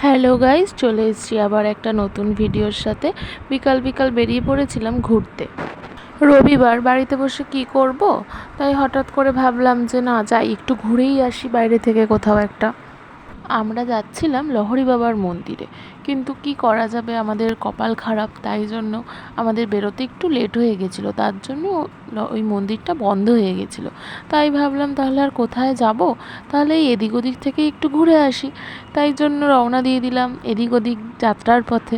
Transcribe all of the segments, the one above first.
Hello guys, চলে এসেছি আবার একটা নতুন ভিডিওর সাথে। বিকাল বিকাল বেরিয়ে পড়েছিলাম ঘুরতে। রবিবার বাড়িতে বসে কি করব, তাই হঠাৎ করে ভাবলাম যে না যাই একটু ঘুরেই আসি বাইরে থেকে কোথাও একটা। আমরা যাচ্ছিলাম লহরী বাবার মন্দিরে, কিন্তু কি করা যাবে, আমাদের কপাল খারাপ, তাই জন্য আমাদের বেরোতে একটু লেট হয়ে গেছিলো, তার জন্য ওই মন্দিরটা বন্ধ হয়ে গেছিলো। তাই ভাবলাম তাহলে আর কোথায় যাব, তাহলে এই এদিক ওদিক থেকে একটু ঘুরে আসি। তাই জন্য রওনা দিয়ে দিলাম এদিক ওদিক যাত্রার পথে।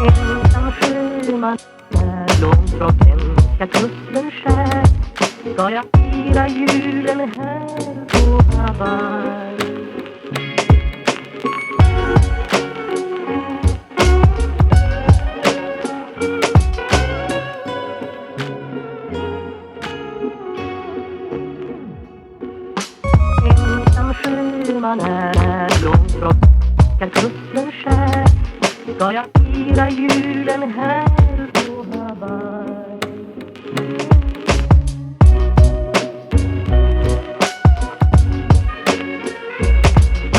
Ensam sjöman när långt från svenska kusten skär ska jag fira julen här på Hawaii. Ensam sjöman när långt från svenska kusten skär ska jag fira julen här på Hawaii.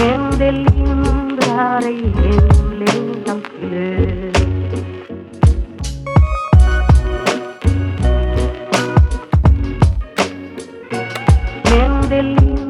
Men det lindrar ej hemlängtans glöd. Men det lindrar